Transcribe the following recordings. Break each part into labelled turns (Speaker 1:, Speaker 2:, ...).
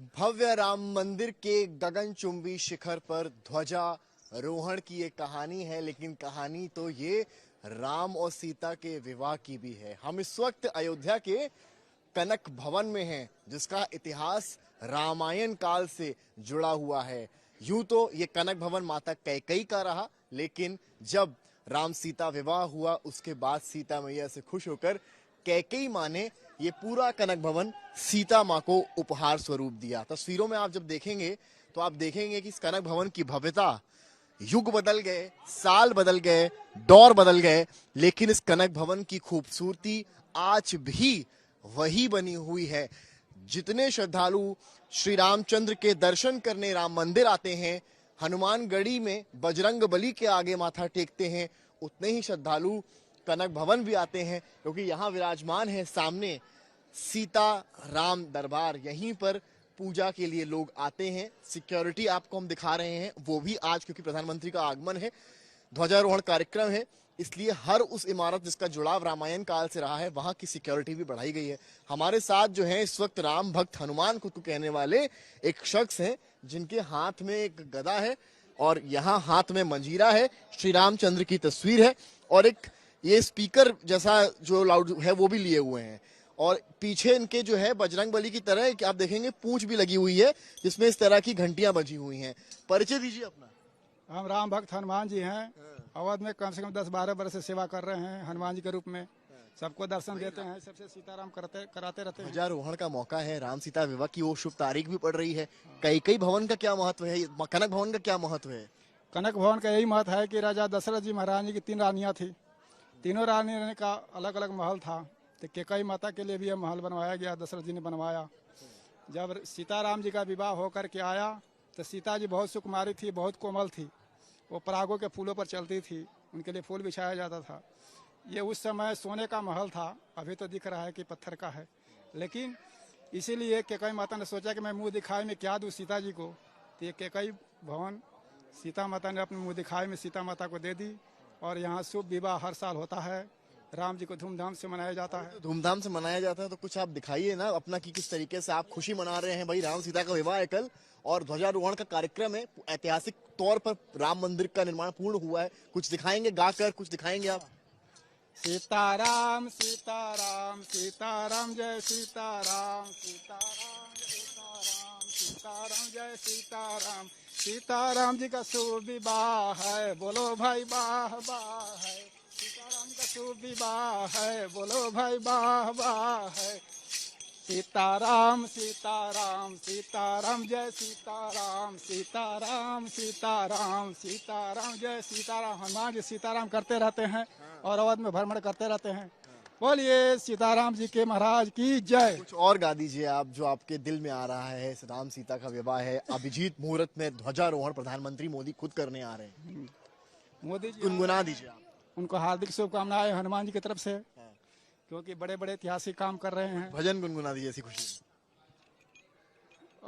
Speaker 1: भव्य राम मंदिर के गगनचुंबी शिखर पर ध्वजारोहण की एक कहानी है, लेकिन कहानी तो ये राम और सीता के विवाह की भी है। हम इस वक्त अयोध्या के कनक भवन में हैं, जिसका इतिहास रामायण काल से जुड़ा हुआ है। यूं तो ये कनक भवन माता कैकेयी का रहा, लेकिन जब राम सीता विवाह हुआ उसके बाद सीता मैया से खुश होकर कैकेयी माँ ने ये पूरा कनक भवन सीता माँ को उपहार स्वरूप दिया। तस्वीरों में आप जब देखेंगे तो आप देखेंगे कि इस कनक भवन की भव्यता, युग बदल गए, साल बदल गए, दौर बदल गए, लेकिन इस कनक भवन की खूबसूरती आज भी वही बनी हुई है। जितने श्रद्धालु श्री रामचंद्र के दर्शन करने राम मंदिर आते हैं, हनुमानगढ़ी में बजरंग बली के आगे माथा टेकते हैं, उतने ही श्रद्धालु कनक भवन भी आते हैं, क्योंकि यहाँ विराजमान है सामने सीता राम दरबार। यहीं पर पूजा के लिए लोग आते हैं। सिक्योरिटी आपको हम दिखा रहे हैं, वो भी आज क्योंकि प्रधानमंत्री का आगमन है, ध्वजारोहण कार्यक्रम है, इसलिए हर उस इमारत जिसका जुड़ाव रामायण काल से रहा है वहां की सिक्योरिटी भी बढ़ाई गई है। हमारे साथ जो है इस वक्त राम भक्त हनुमान खुद को कहने वाले एक शख्स हैं, जिनके हाथ में एक गदा है और यहाँ हाथ में मंजीरा है, श्री रामचंद्र की तस्वीर है और एक ये स्पीकर जैसा जो लाउड है वो भी लिए हुए हैं, और पीछे इनके जो है बजरंग बली की तरह कि आप देखेंगे पूंछ भी लगी हुई है, जिसमें इस तरह की घंटियां बजी हुई हैं। परिचय दीजिए अपना।
Speaker 2: हम राम भक्त हनुमान जी हैं। अवध में कम से कम 10-12 वर्ष से सेवा कर रहे हैं हनुमान जी के रूप में। सबको दर्शन देते हैं, सबसे सीताराम कराते रहते हैं।
Speaker 1: ध्वजारोहण का मौका है, राम सीता विवाह की वो शुभ तारीख भी पड़ रही है। कैकेयी भवन का क्या महत्व है, कनक भवन का क्या महत्व है?
Speaker 2: कनक भवन का यही महत्व है कि राजा दशरथ जी महाराज जी की 3 रानियां थी, तीनों रानियों का अलग अलग महल था। तो कैकेयी माता के लिए भी यह महल बनवाया गया, दशरथ जी ने बनवाया। जब सीताराम जी का विवाह होकर के आया तो सीता जी बहुत सुकुमारी थी, बहुत कोमल थी, वो परागों के फूलों पर चलती थी, उनके लिए फूल बिछाया जाता था। ये उस समय सोने का महल था, अभी तो दिख रहा है कि पत्थर का है, लेकिन इसीलिए कैकेयी माता ने सोचा कि मैं मुंह दिखाई में क्या दूं सीता जी को। तो ये कैकेयी भवन सीता माता ने अपने मुंह दिखाई में सीता माता को दे दी, और यहाँ शुभ विवाह हर साल होता है। राम जी को धूमधाम से मनाया जाता है।
Speaker 1: धूमधाम से मनाया जाता है, तो कुछ आप दिखाइए ना अपना कि किस तरीके से आप खुशी मना रहे हैं। भाई राम सीता का विवाह है कल और ध्वजारोहण का कार्यक्रम है, ऐतिहासिक तौर पर राम मंदिर का निर्माण पूर्ण हुआ है, कुछ दिखाएंगे गाकर, कुछ दिखाएंगे आप?
Speaker 2: सीताराम सीताराम सीताराम जय सीताराम सीताराम सीताराम सीताराम जय सीताराम। सीताराम जी का शुभ विवाह है, बोलो भाई वाह वाह है। सीताराम का शुभ विवाह है, बोलो भाई वाह वाह है। सीताराम सीताराम सीताराम जय सीताराम सीताराम सीताराम सीताराम जय सीताराम। हनुमान जी सीताराम करते रहते हैं और अवध में भ्रमण करते रहते हैं। बोलिए सीताराम जी के महाराज की जय।
Speaker 1: कुछ और गा दीजिए आप जो आपके दिल में आ रहा है। राम सीता का विवाह है, अभिजीत मुहूर्त में ध्वजारोहण प्रधानमंत्री मोदी खुद करने आ रहे हैं,
Speaker 2: मोदी जी
Speaker 1: गुनगुना दीजिए आप।
Speaker 2: उनको हार्दिक शुभकामनाएं हनुमान जी की तरफ से, क्योंकि बड़े बड़े ऐतिहासिक काम कर रहे हैं।
Speaker 1: भजन गुनगुना दीजिए ऐसी खुशी में।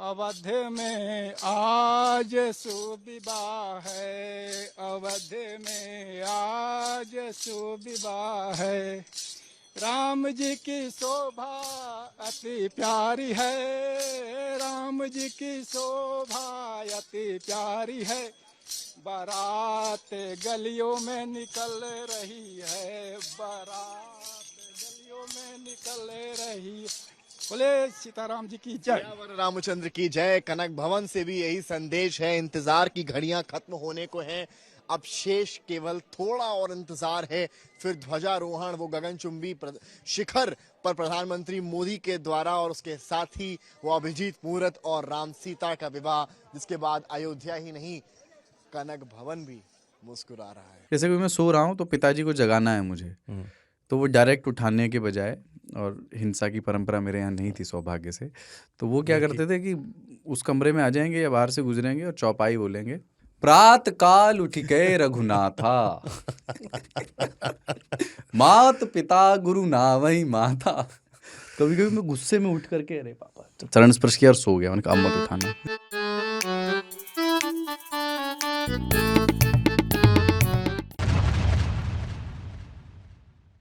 Speaker 2: अवध में आज शुभ विवाह है, अवध में आज शुभ विवाह है। राम जी की शोभा अति प्यारी है, राम जी की शोभा अति प्यारी है। बारात गलियों में निकल रही है, बारात गलियों में निकल रही। बोले सीताराम जी की जय।
Speaker 1: रामचंद्र की जय। कनक भवन से भी यही संदेश है, इंतजार की घड़ियां खत्म होने को हैं, अब शेष केवल थोड़ा और इंतजार है, फिर ध्वजारोहण वो गगनचुंबी शिखर पर प्रधानमंत्री मोदी के द्वारा, और उसके साथ ही वो अभिजीत मुहूर्त और राम सीता का विवाह, जिसके बाद अयोध्या ही नहीं कनक भवन भी मुस्कुरा रहा है।
Speaker 3: जैसे कि मैं सो रहा हूँ तो पिताजी को जगाना है मुझे, तो वो डायरेक्ट उठाने के बजाय, और हिंसा की परंपरा मेरे यहाँ नहीं थी सौभाग्य से, तो वो क्या करते थे कि उस कमरे में आ जाएंगे या बाहर से गुजरेंगे और चौपाई बोलेंगे, प्रात काल उठ के रघुनाथा मात पिता गुरु नावई माता। कभी कभी मैं गुस्से में उठ करके अरे पापा चरण स्पर्श किया और सो गया, उनका अब मत उठाना।